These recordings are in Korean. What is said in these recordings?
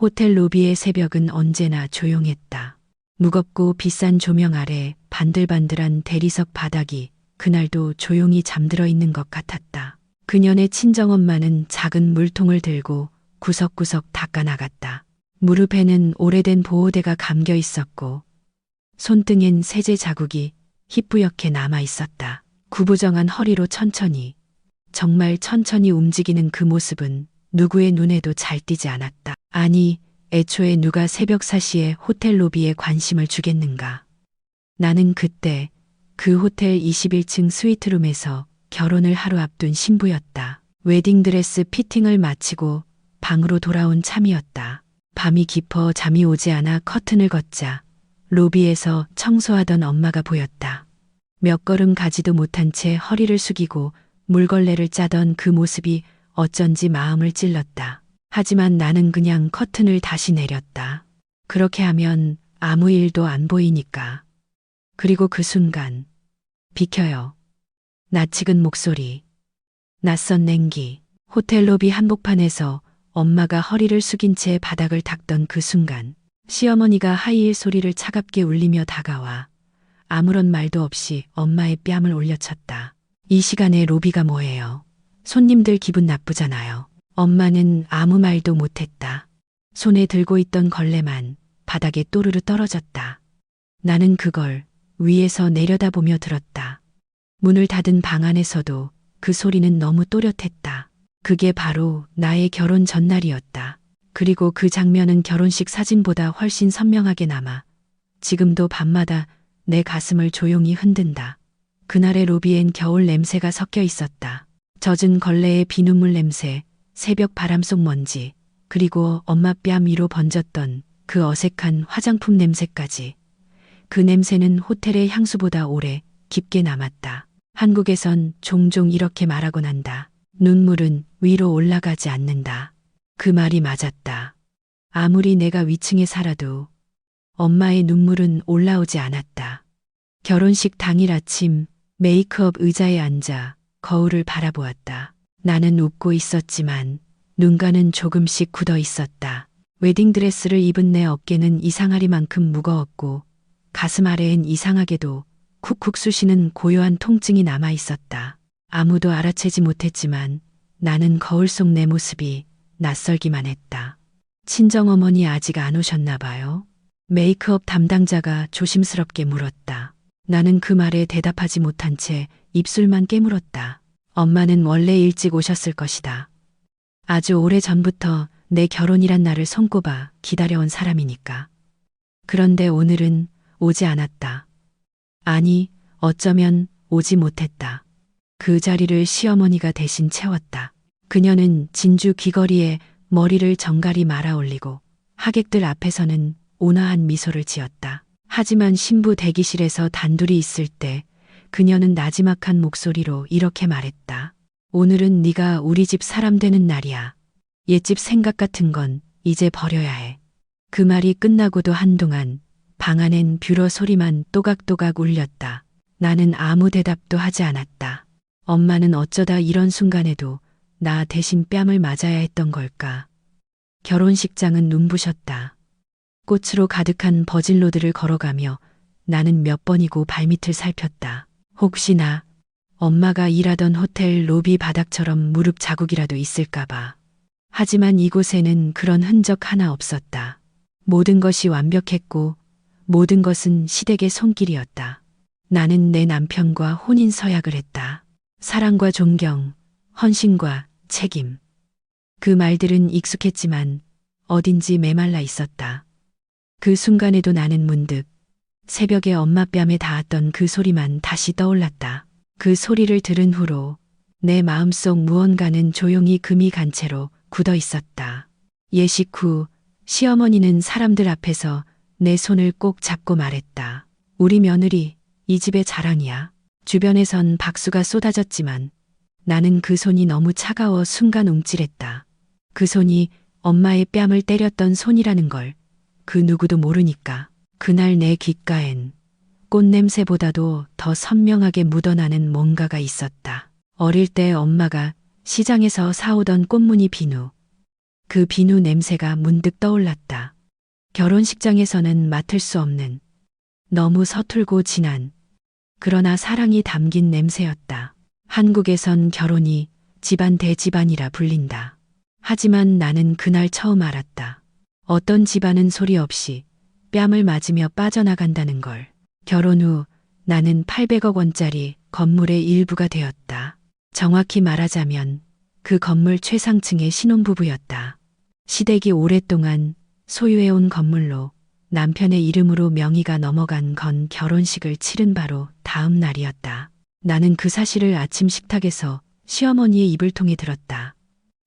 호텔 로비의 새벽은 언제나 조용했다. 무겁고 비싼 조명 아래 반들반들한 대리석 바닥이 그날도 조용히 잠들어 있는 것 같았다. 그년의 친정엄마는 작은 물통을 들고 구석구석 닦아 나갔다. 무릎에는 오래된 보호대가 감겨 있었고 손등엔 세제 자국이 희뿌옇게 남아 있었다. 구부정한 허리로 천천히, 정말 천천히 움직이는 그 모습은 누구의 눈에도 잘 띄지 않았다. 아니, 애초에 누가 새벽 4시에 호텔 로비에 관심을 주겠는가. 나는 그때 그 호텔 21층 스위트룸에서 결혼을 하루 앞둔 신부였다. 웨딩드레스 피팅을 마치고 방으로 돌아온 참이었다. 밤이 깊어 잠이 오지 않아 커튼을 걷자 로비에서 청소하던 엄마가 보였다. 몇 걸음 가지도 못한 채 허리를 숙이고 물걸레를 짜던 그 모습이 어쩐지 마음을 찔렀다. 하지만 나는 그냥 커튼을 다시 내렸다. 그렇게 하면 아무 일도 안 보이니까. 그리고 그 순간 비켜요. 낯익은 목소리, 낯선 냉기, 호텔 로비 한복판에서 엄마가 허리를 숙인 채 바닥을 닦던 그 순간 시어머니가 하이힐 소리를 차갑게 울리며 다가와 아무런 말도 없이 엄마의 뺨을 올려쳤다. 이 시간에 로비가 뭐예요? 손님들 기분 나쁘잖아요. 엄마는 아무 말도 못했다. 손에 들고 있던 걸레만 바닥에 또르르 떨어졌다. 나는 그걸 위에서 내려다보며 들었다. 문을 닫은 방 안에서도 그 소리는 너무 또렷했다. 그게 바로 나의 결혼 전날이었다. 그리고 그 장면은 결혼식 사진보다 훨씬 선명하게 남아 지금도 밤마다 내 가슴을 조용히 흔든다. 그날의 로비엔 겨울 냄새가 섞여 있었다. 젖은 걸레의 비눗물 냄새, 새벽 바람 속 먼지, 그리고 엄마 뺨 위로 번졌던 그 어색한 화장품 냄새까지. 그 냄새는 호텔의 향수보다 오래 깊게 남았다. 한국에선 종종 이렇게 말하곤 한다. 눈물은 위로 올라가지 않는다. 그 말이 맞았다. 아무리 내가 위층에 살아도 엄마의 눈물은 올라오지 않았다. 결혼식 당일 아침 메이크업 의자에 앉아 거울을 바라보았다. 나는 웃고 있었지만 눈가는 조금씩 굳어 있었다. 웨딩드레스를 입은 내 어깨는 이상하리만큼 무거웠고 가슴 아래엔 이상하게도 쿡쿡 쑤시는 고요한 통증이 남아 있었다. 아무도 알아채지 못했지만 나는 거울 속 내 모습이 낯설기만 했다. 친정어머니 아직 안 오셨나 봐요. 메이크업 담당자가 조심스럽게 물었다. 나는 그 말에 대답하지 못한 채 입술만 깨물었다. 엄마는 원래 일찍 오셨을 것이다. 아주 오래 전부터 내 결혼이란 날을 손꼽아 기다려온 사람이니까. 그런데 오늘은 오지 않았다. 아니, 어쩌면 오지 못했다. 그 자리를 시어머니가 대신 채웠다. 그녀는 진주 귀걸이에 머리를 정갈이 말아 올리고 하객들 앞에서는 온화한 미소를 지었다. 하지만 신부 대기실에서 단둘이 있을 때 그녀는 나지막한 목소리로 이렇게 말했다. 오늘은 네가 우리 집 사람 되는 날이야. 옛집 생각 같은 건 이제 버려야 해. 그 말이 끝나고도 한동안 방 안엔 뷰러 소리만 또각또각 울렸다. 나는 아무 대답도 하지 않았다. 엄마는 어쩌다 이런 순간에도 나 대신 뺨을 맞아야 했던 걸까. 결혼식장은 눈부셨다. 꽃으로 가득한 버진로드를 걸어가며 나는 몇 번이고 발밑을 살폈다. 혹시나 엄마가 일하던 호텔 로비 바닥처럼 무릎 자국이라도 있을까봐. 하지만 이곳에는 그런 흔적 하나 없었다. 모든 것이 완벽했고 모든 것은 시댁의 손길이었다. 나는 내 남편과 혼인 서약을 했다. 사랑과 존경, 헌신과 책임. 그 말들은 익숙했지만 어딘지 메말라 있었다. 그 순간에도 나는 문득 새벽에 엄마 뺨에 닿았던 그 소리만 다시 떠올랐다. 그 소리를 들은 후로 내 마음속 무언가는 조용히 금이 간 채로 굳어 있었다. 예식 후 시어머니는 사람들 앞에서 내 손을 꼭 잡고 말했다. 우리 며느리, 이 집의 자랑이야. 주변에선 박수가 쏟아졌지만 나는 그 손이 너무 차가워 순간 움찔했다. 그 손이 엄마의 뺨을 때렸던 손이라는 걸 그 누구도 모르니까. 그날 내 귓가엔 꽃냄새보다도 더 선명하게 묻어나는 뭔가가 있었다. 어릴 때 엄마가 시장에서 사오던 꽃무늬 비누. 그 비누 냄새가 문득 떠올랐다. 결혼식장에서는 맡을 수 없는 너무 서툴고 진한 그러나 사랑이 담긴 냄새였다. 한국에선 결혼이 집안 대집안이라 불린다. 하지만 나는 그날 처음 알았다. 어떤 집안은 소리 없이 뺨을 맞으며 빠져나간다는 걸. 결혼 후 나는 800억 원짜리 건물의 일부가 되었다. 정확히 말하자면 그 건물 최상층의 신혼부부였다. 시댁이 오랫동안 소유해온 건물로 남편의 이름으로 명의가 넘어간 건 결혼식을 치른 바로 다음 날이었다. 나는 그 사실을 아침 식탁에서 시어머니의 입을 통해 들었다.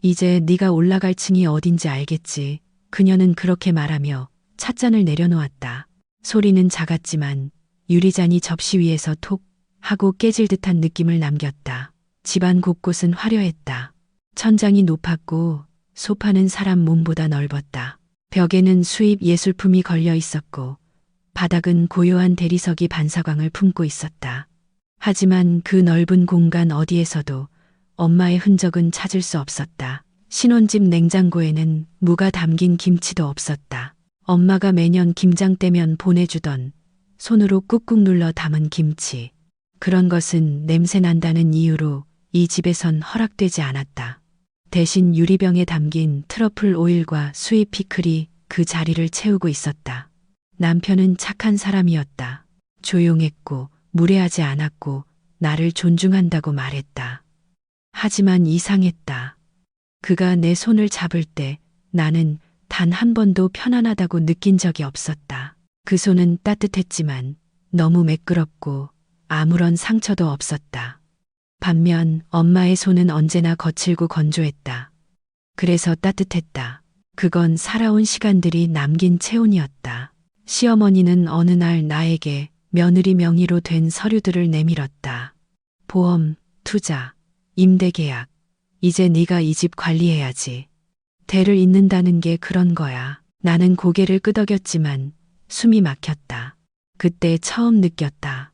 이제 네가 올라갈 층이 어딘지 알겠지. 그녀는 그렇게 말하며 찻잔을 내려놓았다. 소리는 작았지만 유리잔이 접시 위에서 톡 하고 깨질 듯한 느낌을 남겼다. 집안 곳곳은 화려했다. 천장이 높았고 소파는 사람 몸보다 넓었다. 벽에는 수입 예술품이 걸려 있었고 바닥은 고요한 대리석이 반사광을 품고 있었다. 하지만 그 넓은 공간 어디에서도 엄마의 흔적은 찾을 수 없었다. 신혼집 냉장고에는 무가 담긴 김치도 없었다. 엄마가 매년 김장 때면 보내주던 손으로 꾹꾹 눌러 담은 김치. 그런 것은 냄새 난다는 이유로 이 집에선 허락되지 않았다. 대신 유리병에 담긴 트러플 오일과 수입 피클이 그 자리를 채우고 있었다. 남편은 착한 사람이었다. 조용했고 무례하지 않았고 나를 존중한다고 말했다. 하지만 이상했다. 그가 내 손을 잡을 때 나는 단 한 번도 편안하다고 느낀 적이 없었다. 그 손은 따뜻했지만 너무 매끄럽고 아무런 상처도 없었다. 반면 엄마의 손은 언제나 거칠고 건조했다. 그래서 따뜻했다. 그건 살아온 시간들이 남긴 체온이었다. 시어머니는 어느 날 나에게 며느리 명의로 된 서류들을 내밀었다. 보험, 투자, 임대계약. 이제 네가 이 집 관리해야지. 대를 잇는다는 게 그런 거야. 나는 고개를 끄덕였지만 숨이 막혔다. 그때 처음 느꼈다.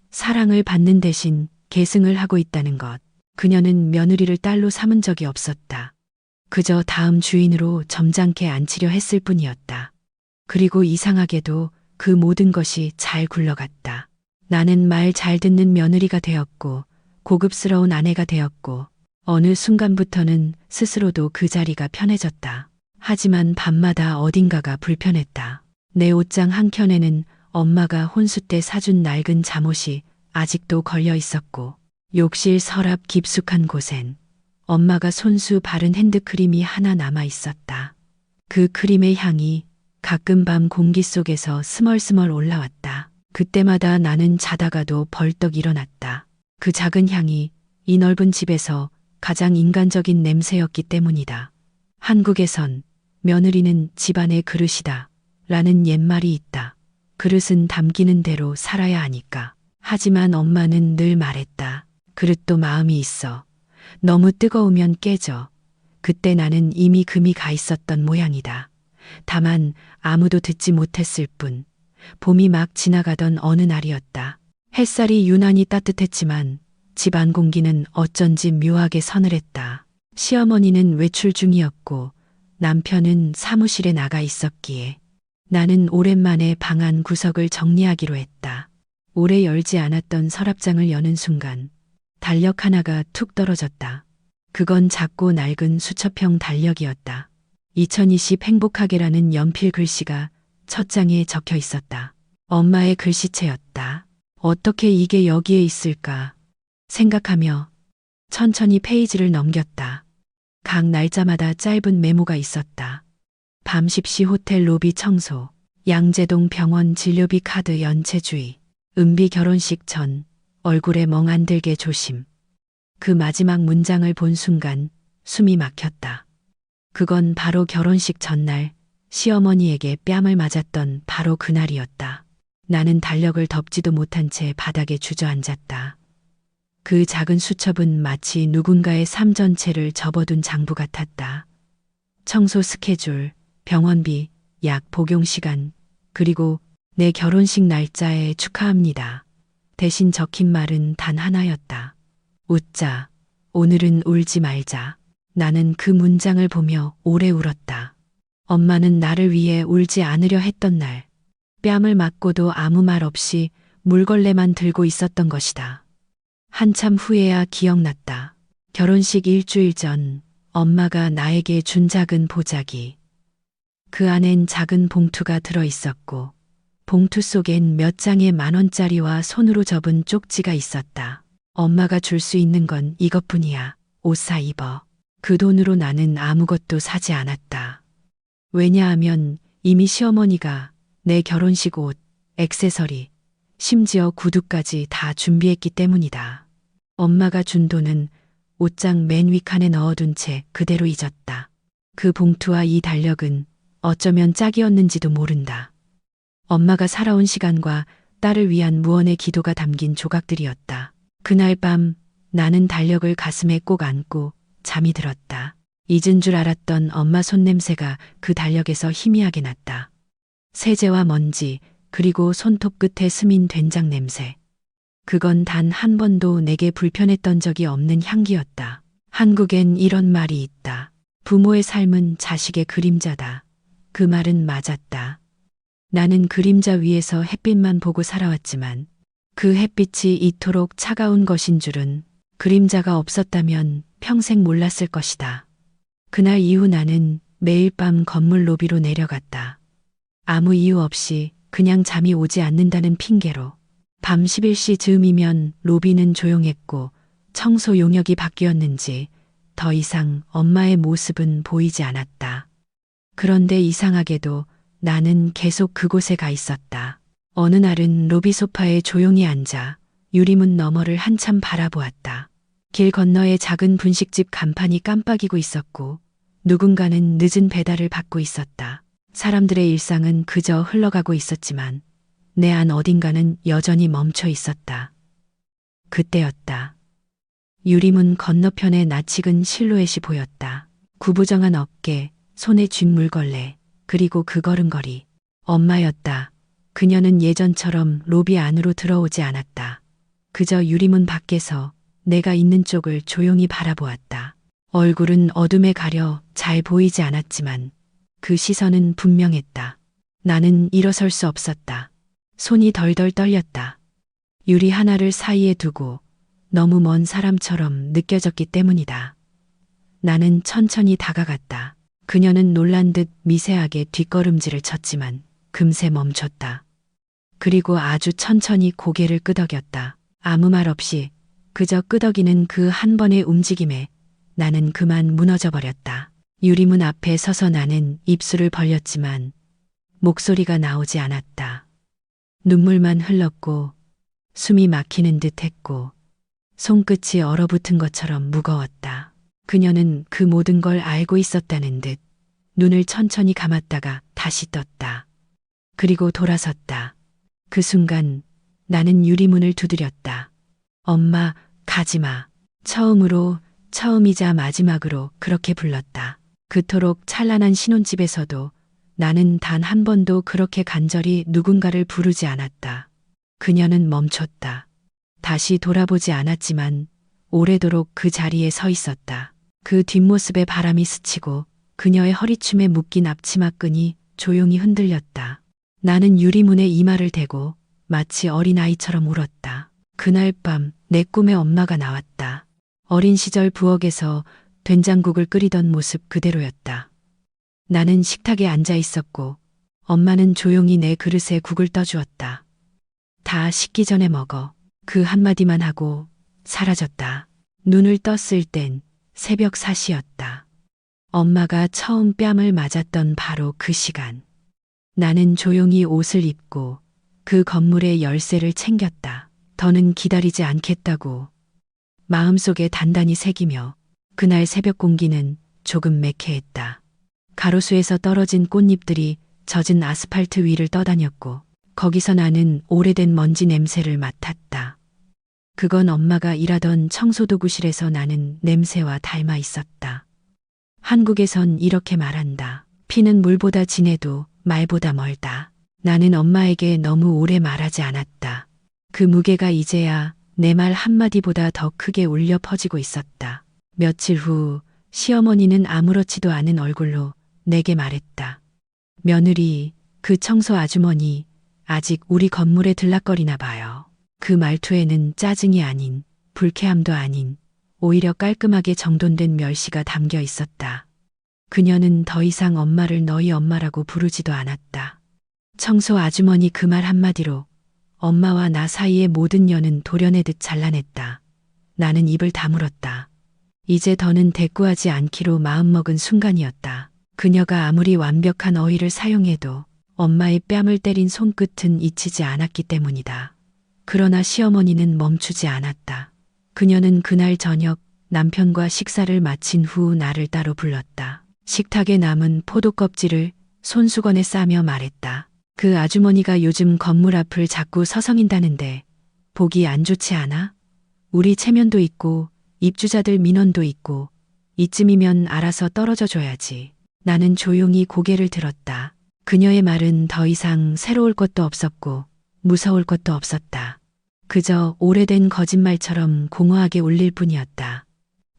사랑을 받는 대신 계승을 하고 있다는 것. 그녀는 며느리를 딸로 삼은 적이 없었다. 그저 다음 주인으로 점잖게 앉히려 했을 뿐이었다. 그리고 이상하게도 그 모든 것이 잘 굴러갔다. 나는 말 잘 듣는 며느리가 되었고 고급스러운 아내가 되었고 어느 순간부터는 스스로도 그 자리가 편해졌다. 하지만 밤마다 어딘가가 불편했다. 내 옷장 한켠에는 엄마가 혼수 때 사준 낡은 잠옷이 아직도 걸려 있었고 욕실 서랍 깊숙한 곳엔 엄마가 손수 바른 핸드크림이 하나 남아 있었다. 그 크림의 향이 가끔 밤 공기 속에서 스멀스멀 올라왔다. 그때마다 나는 자다가도 벌떡 일어났다. 그 작은 향이 이 넓은 집에서 가장 인간적인 냄새였기 때문이다. 한국에선 며느리는 집안의 그릇이다 라는 옛말이 있다. 그릇은 담기는 대로 살아야 하니까. 하지만 엄마는 늘 말했다. 그릇도 마음이 있어. 너무 뜨거우면 깨져. 그때 나는 이미 금이 가 있었던 모양이다. 다만 아무도 듣지 못했을 뿐. 봄이 막 지나가던 어느 날이었다. 햇살이 유난히 따뜻했지만 집안 공기는 어쩐지 묘하게 서늘했다. 시어머니는 외출 중이었고 남편은 사무실에 나가 있었기에 나는 오랜만에 방 안 구석을 정리하기로 했다. 오래 열지 않았던 서랍장을 여는 순간 달력 하나가 툭 떨어졌다. 그건 작고 낡은 수첩형 달력이었다. 2020 행복하게라는 연필 글씨가 첫 장에 적혀 있었다. 엄마의 글씨체였다. 어떻게 이게 여기에 있을까 생각하며 천천히 페이지를 넘겼다. 각 날짜마다 짧은 메모가 있었다. 밤 10시 호텔 로비 청소, 양재동 병원 진료비 카드 연체 주의, 은비 결혼식 전 얼굴에 멍 안 들게 조심. 그 마지막 문장을 본 순간 숨이 막혔다. 그건 바로 결혼식 전날 시어머니에게 뺨을 맞았던 바로 그날이었다. 나는 달력을 덮지도 못한 채 바닥에 주저앉았다. 그 작은 수첩은 마치 누군가의 삶 전체를 접어둔 장부 같았다. 청소 스케줄, 병원비, 약 복용 시간, 그리고 내 결혼식 날짜에 축하합니다. 대신 적힌 말은 단 하나였다. 웃자. 오늘은 울지 말자. 나는 그 문장을 보며 오래 울었다. 엄마는 나를 위해 울지 않으려 했던 날, 뺨을 맞고도 아무 말 없이 물걸레만 들고 있었던 것이다. 한참 후에야 기억났다. 결혼식 일주일 전 엄마가 나에게 준 작은 보자기. 그 안엔 작은 봉투가 들어 있었고 봉투 속엔 몇 장의 10,000원짜리와 손으로 접은 쪽지가 있었다. 엄마가 줄 수 있는 건 이것뿐이야. 옷 사 입어. 그 돈으로 나는 아무것도 사지 않았다. 왜냐하면 이미 시어머니가 내 결혼식 옷, 액세서리, 심지어 구두까지 다 준비했기 때문이다. 엄마가 준 돈은 옷장 맨 윗칸에 넣어둔 채 그대로 잊었다. 그 봉투와 이 달력은 어쩌면 짝이었는지도 모른다. 엄마가 살아온 시간과 딸을 위한 무언의 기도가 담긴 조각들이었다. 그날 밤 나는 달력을 가슴에 꼭 안고 잠이 들었다. 잊은 줄 알았던 엄마 손냄새가 그 달력에서 희미하게 났다. 세제와 먼지, 그리고 손톱 끝에 스민 된장 냄새. 그건 단 한 번도 내게 불편했던 적이 없는 향기였다. 한국엔 이런 말이 있다. 부모의 삶은 자식의 그림자다. 그 말은 맞았다. 나는 그림자 위에서 햇빛만 보고 살아왔지만 그 햇빛이 이토록 차가운 것인 줄은 그림자가 없었다면 평생 몰랐을 것이다. 그날 이후 나는 매일 밤 건물 로비로 내려갔다. 아무 이유 없이 그냥 잠이 오지 않는다는 핑계로. 밤 11시 즈음이면 로비는 조용했고 청소 용역이 바뀌었는지 더 이상 엄마의 모습은 보이지 않았다. 그런데 이상하게도 나는 계속 그곳에 가 있었다. 어느 날은 로비 소파에 조용히 앉아 유리문 너머를 한참 바라보았다. 길 건너에 작은 분식집 간판이 깜빡이고 있었고 누군가는 늦은 배달을 받고 있었다. 사람들의 일상은 그저 흘러가고 있었지만 내 안 어딘가는 여전히 멈춰 있었다. 그때였다. 유리문 건너편에 낯익은 실루엣이 보였다. 구부정한 어깨, 손에 쥔 물걸레, 그리고 그 걸음걸이. 엄마였다. 그녀는 예전처럼 로비 안으로 들어오지 않았다. 그저 유리문 밖에서 내가 있는 쪽을 조용히 바라보았다. 얼굴은 어둠에 가려 잘 보이지 않았지만 그 시선은 분명했다. 나는 일어설 수 없었다. 손이 덜덜 떨렸다. 유리 하나를 사이에 두고 너무 먼 사람처럼 느껴졌기 때문이다. 나는 천천히 다가갔다. 그녀는 놀란 듯 미세하게 뒷걸음질을 쳤지만 금세 멈췄다. 그리고 아주 천천히 고개를 끄덕였다. 아무 말 없이 그저 끄덕이는 그 한 번의 움직임에 나는 그만 무너져 버렸다. 유리문 앞에 서서 나는 입술을 벌렸지만 목소리가 나오지 않았다. 눈물만 흘렀고 숨이 막히는 듯 했고 손끝이 얼어붙은 것처럼 무거웠다. 그녀는 그 모든 걸 알고 있었다는 듯 눈을 천천히 감았다가 다시 떴다. 그리고 돌아섰다. 그 순간 나는 유리문을 두드렸다. 엄마, 가지마. 처음이자 마지막으로 그렇게 불렀다. 그토록 찬란한 신혼집에서도 나는 단 한 번도 그렇게 간절히 누군가를 부르지 않았다. 그녀는 멈췄다. 다시 돌아보지 않았지만 오래도록 그 자리에 서 있었다. 그 뒷모습에 바람이 스치고 그녀의 허리춤에 묶인 앞치마끈이 조용히 흔들렸다. 나는 유리문에 이마를 대고 마치 어린아이처럼 울었다. 그날 밤 내 꿈에 엄마가 나왔다. 어린 시절 부엌에서 된장국을 끓이던 모습 그대로였다. 나는 식탁에 앉아 있었고 엄마는 조용히 내 그릇에 국을 떠주었다. 다 식기 전에 먹어. 그 한마디만 하고 사라졌다. 눈을 떴을 땐 새벽 4시였다. 엄마가 처음 뺨을 맞았던 바로 그 시간. 나는 조용히 옷을 입고 그 건물의 열쇠를 챙겼다. 더는 기다리지 않겠다고 마음속에 단단히 새기며 그날 새벽 공기는 조금 매캐했다. 가로수에서 떨어진 꽃잎들이 젖은 아스팔트 위를 떠다녔고 거기서 나는 오래된 먼지 냄새를 맡았다. 그건 엄마가 일하던 청소도구실에서 나는 냄새와 닮아 있었다. 한국에선 이렇게 말한다. 피는 물보다 진해도 말보다 멀다. 나는 엄마에게 너무 오래 말하지 않았다. 그 무게가 이제야 내 말 한마디보다 더 크게 울려 퍼지고 있었다. 며칠 후 시어머니는 아무렇지도 않은 얼굴로 내게 말했다. 며느리, 그 청소 아주머니 아직 우리 건물에 들락거리나 봐요. 그 말투에는 짜증이 아닌, 불쾌함도 아닌, 오히려 깔끔하게 정돈된 멸시가 담겨 있었다. 그녀는 더 이상 엄마를 너희 엄마라고 부르지도 않았다. 청소 아주머니 그 말 한마디로 엄마와 나 사이의 모든 연은 도려내듯 잘라냈다. 나는 입을 다물었다. 이제 더는 대꾸하지 않기로 마음먹은 순간이었다. 그녀가 아무리 완벽한 어휘를 사용해도 엄마의 뺨을 때린 손끝은 잊히지 않았기 때문이다. 그러나 시어머니는 멈추지 않았다. 그녀는 그날 저녁 남편과 식사를 마친 후 나를 따로 불렀다. 식탁에 남은 포도 껍질을 손수건에 싸며 말했다. 그 아주머니가 요즘 건물 앞을 자꾸 서성인다는데 보기 안 좋지 않아? 우리 체면도 있고 입주자들 민원도 있고 이쯤이면 알아서 떨어져 줘야지. 나는 조용히 고개를 들었다. 그녀의 말은 더 이상 새로울 것도 없었고 무서울 것도 없었다. 그저 오래된 거짓말처럼 공허하게 울릴 뿐이었다.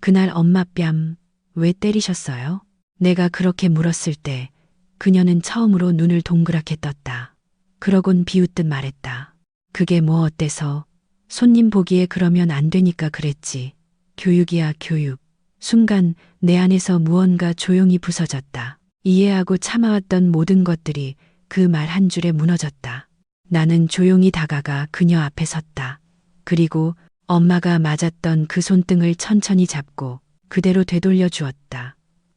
그날 엄마 뺨 왜 때리셨어요? 내가 그렇게 물었을 때 그녀는 처음으로 눈을 동그랗게 떴다. 그러곤 비웃듯 말했다. 그게 뭐 어때서? 손님 보기에 그러면 안 되니까 그랬지. 교육이야 교육. 순간 내 안에서 무언가 조용히 부서졌다. 이해하고 참아왔던 모든 것들이 그 말 한 줄에 무너졌다. 나는 조용히 다가가 그녀 앞에 섰다. 그리고 엄마가 맞았던 그 손등을 천천히 잡고 그대로 되돌려 주었다.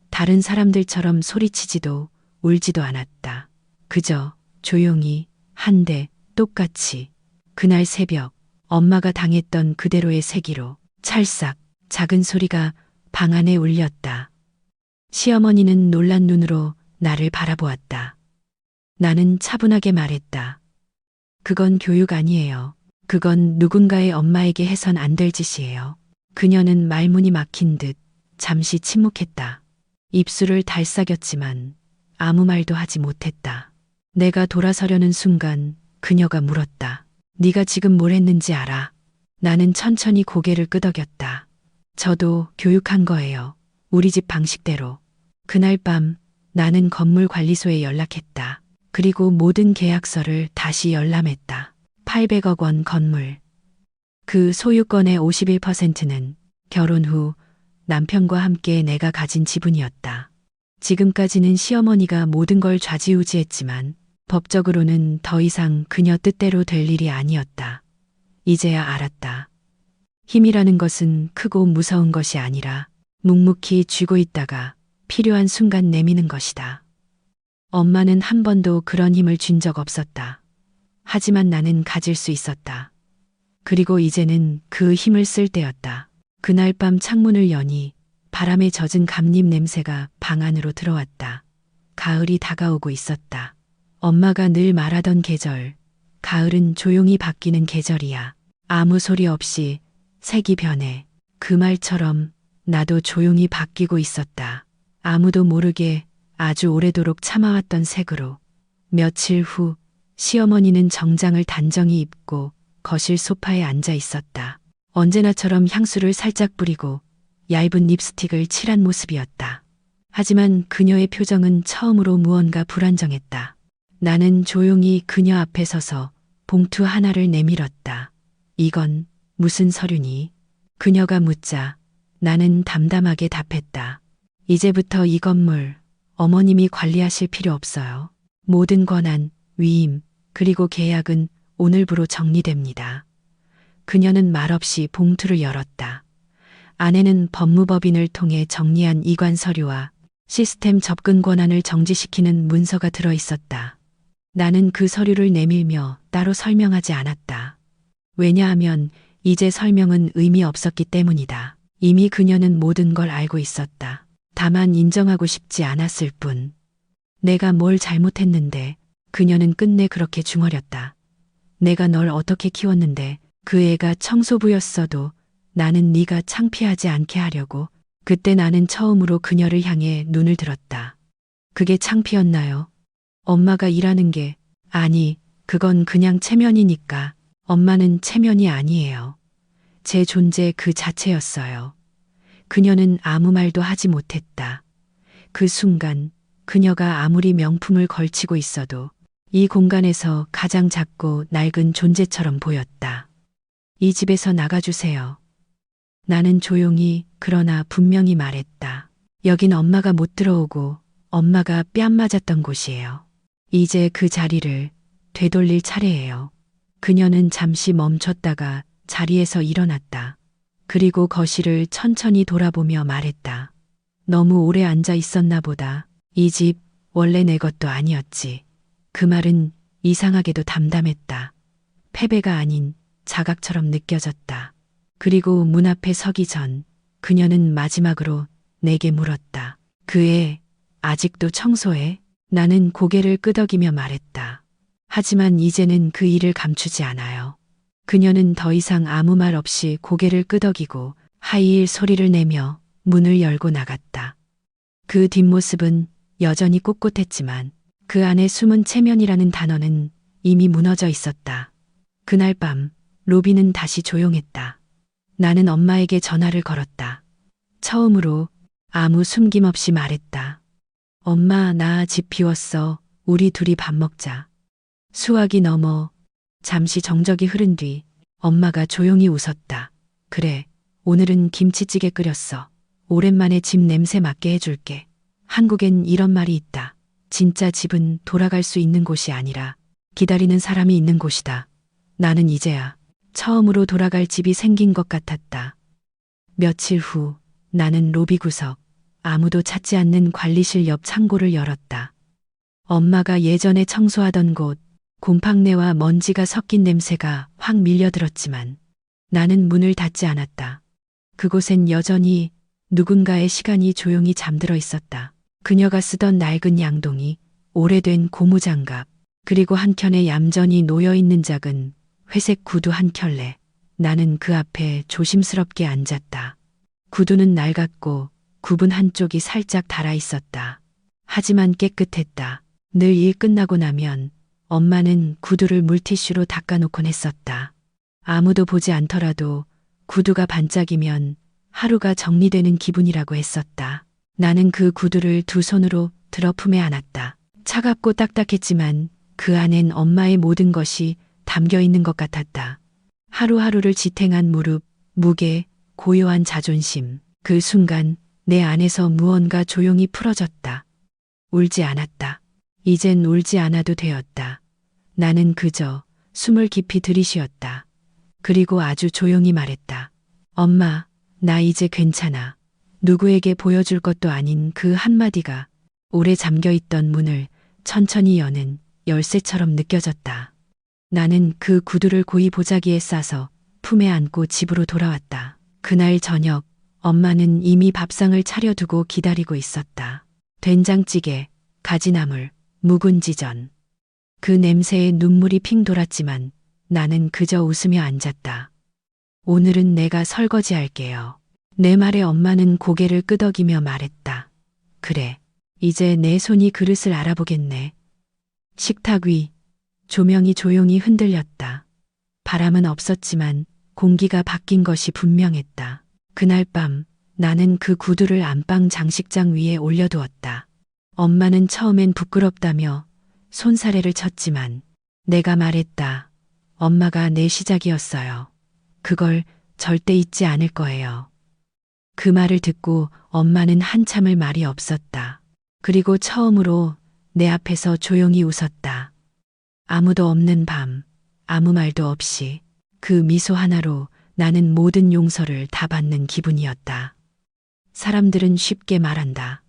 다른 사람들처럼 소리치지도 울지도 않았다. 그저 조용히 한데 똑같이 그날 새벽 엄마가 당했던 그대로의 세기로 찰싹 작은 소리가 방 안에 울렸다. 시어머니는 놀란 눈으로 나를 바라보았다. 나는 차분하게 말했다. 그건 교육 아니에요. 그건 누군가의 엄마에게 해선 안 될 짓이에요. 그녀는 말문이 막힌 듯 잠시 침묵했다. 입술을 달싹였지만 아무 말도 하지 못했다. 내가 돌아서려는 순간 그녀가 물었다. 네가 지금 뭘 했는지 알아? 나는 천천히 고개를 끄덕였다. 저도 교육한 거예요. 우리 집 방식대로. 그날 밤 나는 건물 관리소에 연락했다. 그리고 모든 계약서를 다시 열람했다. 800억 원 건물. 그 소유권의 51%는 결혼 후 남편과 함께 내가 가진 지분이었다. 지금까지는 시어머니가 모든 걸 좌지우지했지만 법적으로는 더 이상 그녀 뜻대로 될 일이 아니었다. 이제야 알았다. 힘이라는 것은 크고 무서운 것이 아니라 묵묵히 쥐고 있다가 필요한 순간 내미는 것이다. 엄마는 한 번도 그런 힘을 쥔 적 없었다. 하지만 나는 가질 수 있었다. 그리고 이제는 그 힘을 쓸 때였다. 그날 밤 창문을 여니 바람에 젖은 감잎 냄새가 방 안으로 들어왔다. 가을이 다가오고 있었다. 엄마가 늘 말하던 계절, 가을은 조용히 바뀌는 계절이야. 아무 소리 없이 색이 변해. 그 말처럼 나도 조용히 바뀌고 있었다. 아무도 모르게 아주 오래도록 참아왔던 색으로. 며칠 후 시어머니는 정장을 단정히 입고 거실 소파에 앉아 있었다. 언제나처럼 향수를 살짝 뿌리고 얇은 립스틱을 칠한 모습이었다. 하지만 그녀의 표정은 처음으로 무언가 불안정했다. 나는 조용히 그녀 앞에 서서 봉투 하나를 내밀었다. 이건 무슨 서류니? 그녀가 묻자 나는 담담하게 답했다. 이제부터 이 건물 어머님이 관리하실 필요 없어요. 모든 권한, 위임, 그리고 계약은 오늘부로 정리됩니다. 그녀는 말없이 봉투를 열었다. 안에는 법무법인을 통해 정리한 이관 서류와 시스템 접근 권한을 정지시키는 문서가 들어 있었다. 나는 그 서류를 내밀며 따로 설명하지 않았다. 왜냐하면 이제 설명은 의미 없었기 때문이다. 이미 그녀는 모든 걸 알고 있었다. 다만 인정하고 싶지 않았을 뿐. 내가 뭘 잘못했는데 그녀는 끝내 그렇게 중얼였다. 내가 널 어떻게 키웠는데 그 애가 청소부였어도 나는 네가 창피하지 않게 하려고. 그때 나는 처음으로 그녀를 향해 눈을 들었다. 그게 창피였나요? 엄마가 일하는 게, 아니, 그건 그냥 체면이니까. 엄마는 체면이 아니에요. 제 존재 그 자체였어요. 그녀는 아무 말도 하지 못했다. 그 순간 그녀가 아무리 명품을 걸치고 있어도 이 공간에서 가장 작고 낡은 존재처럼 보였다. 이 집에서 나가주세요. 나는 조용히 그러나 분명히 말했다. 여긴 엄마가 못 들어오고 엄마가 뺨 맞았던 곳이에요. 이제 그 자리를 되돌릴 차례예요. 그녀는 잠시 멈췄다가 자리에서 일어났다. 그리고 거실을 천천히 돌아보며 말했다. 너무 오래 앉아 있었나 보다. 이 집 원래 내 것도 아니었지. 그 말은 이상하게도 담담했다. 패배가 아닌 자각처럼 느껴졌다. 그리고 문 앞에 서기 전 그녀는 마지막으로 내게 물었다. 그 애 아직도 청소해? 나는 고개를 끄덕이며 말했다. 하지만 이제는 그 일을 감추지 않아요. 그녀는 더 이상 아무 말 없이 고개를 끄덕이고 하이힐 소리를 내며 문을 열고 나갔다. 그 뒷모습은 여전히 꼿꼿했지만 그 안에 숨은 체면이라는 단어는 이미 무너져 있었다. 그날 밤 로비는 다시 조용했다. 나는 엄마에게 전화를 걸었다. 처음으로 아무 숨김없이 말했다. 엄마, 나 집 비웠어. 우리 둘이 밥 먹자. 수화기 넘어 잠시 정적이 흐른 뒤 엄마가 조용히 웃었다. 그래, 오늘은 김치찌개 끓였어. 오랜만에 집 냄새 맡게 해줄게. 한국엔 이런 말이 있다. 진짜 집은 돌아갈 수 있는 곳이 아니라 기다리는 사람이 있는 곳이다. 나는 이제야 처음으로 돌아갈 집이 생긴 것 같았다. 며칠 후 나는 로비 구석, 아무도 찾지 않는 관리실 옆 창고를 열었다. 엄마가 예전에 청소하던 곳, 곰팡내와 먼지가 섞인 냄새가 확 밀려들었지만 나는 문을 닫지 않았다. 그곳엔 여전히 누군가의 시간이 조용히 잠들어 있었다. 그녀가 쓰던 낡은 양동이, 오래된 고무장갑, 그리고 한켠에 얌전히 놓여있는 작은 회색 구두 한 켤레. 나는 그 앞에 조심스럽게 앉았다. 구두는 낡았고 굽은 한쪽이 살짝 닳아 있었다. 하지만 깨끗했다. 늘 일 끝나고 나면 엄마는 구두를 물티슈로 닦아놓곤 했었다. 아무도 보지 않더라도 구두가 반짝이면 하루가 정리되는 기분이라고 했었다. 나는 그 구두를 두 손으로 들어 품에 안았다. 차갑고 딱딱했지만 그 안엔 엄마의 모든 것이 담겨 있는 것 같았다. 하루하루를 지탱한 무릎, 무게, 고요한 자존심. 그 순간 내 안에서 무언가 조용히 풀어졌다. 울지 않았다. 이젠 울지 않아도 되었다. 나는 그저 숨을 깊이 들이쉬었다. 그리고 아주 조용히 말했다. 엄마, 나 이제 괜찮아. 누구에게 보여줄 것도 아닌 그 한마디가 오래 잠겨있던 문을 천천히 여는 열쇠처럼 느껴졌다. 나는 그 구두를 고이 보자기에 싸서 품에 안고 집으로 돌아왔다. 그날 저녁 엄마는 이미 밥상을 차려두고 기다리고 있었다. 된장찌개, 가지나물, 묵은지전. 그 냄새에 눈물이 핑 돌았지만 나는 그저 웃으며 앉았다. 오늘은 내가 설거지할게요. 내 말에 엄마는 고개를 끄덕이며 말했다. 그래, 이제 내 손이 그릇을 알아보겠네. 식탁 위, 조명이 조용히 흔들렸다. 바람은 없었지만 공기가 바뀐 것이 분명했다. 그날 밤 나는 그 구두를 안방 장식장 위에 올려두었다. 엄마는 처음엔 부끄럽다며 손사래를 쳤지만 내가 말했다. 엄마가 내 시작이었어요. 그걸 절대 잊지 않을 거예요. 그 말을 듣고 엄마는 한참을 말이 없었다. 그리고 처음으로 내 앞에서 조용히 웃었다. 아무도 없는 밤, 아무 말도 없이 그 미소 하나로 나는 모든 용서를 다 받는 기분이었다. 사람들은 쉽게 말한다.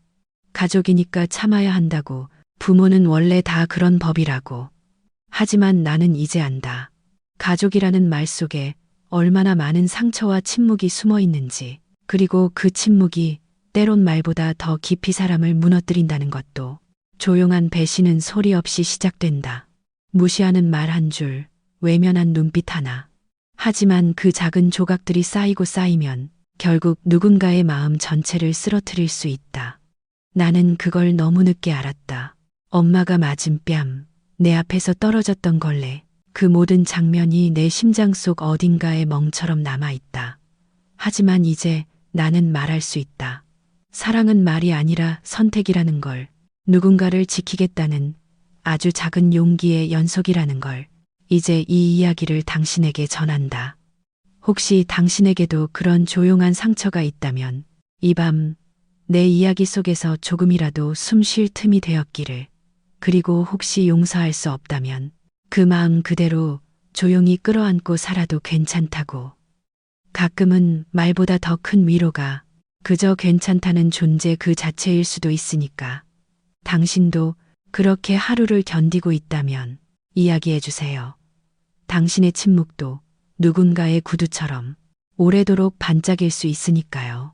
가족이니까 참아야 한다고, 부모는 원래 다 그런 법이라고. 하지만 나는 이제 안다. 가족이라는 말 속에 얼마나 많은 상처와 침묵이 숨어 있는지, 그리고 그 침묵이 때론 말보다 더 깊이 사람을 무너뜨린다는 것도. 조용한 배신은 소리 없이 시작된다. 무시하는 말 한 줄, 외면한 눈빛 하나. 하지만 그 작은 조각들이 쌓이고 쌓이면 결국 누군가의 마음 전체를 쓰러뜨릴 수 있다. 나는 그걸 너무 늦게 알았다. 엄마가 맞은 뺨, 내 앞에서 떨어졌던 걸레, 그 모든 장면이 내 심장 속 어딘가에 멍처럼 남아있다. 하지만 이제 나는 말할 수 있다. 사랑은 말이 아니라 선택이라는 걸, 누군가를 지키겠다는 아주 작은 용기의 연속이라는 걸, 이제 이 이야기를 당신에게 전한다. 혹시 당신에게도 그런 조용한 상처가 있다면 이 밤 내 이야기 속에서 조금이라도 숨 쉴 틈이 되었기를. 그리고 혹시 용서할 수 없다면 그 마음 그대로 조용히 끌어안고 살아도 괜찮다고. 가끔은 말보다 더 큰 위로가 그저 괜찮다는 존재 그 자체일 수도 있으니까. 당신도 그렇게 하루를 견디고 있다면 이야기해 주세요. 당신의 침묵도 누군가의 구두처럼 오래도록 반짝일 수 있으니까요.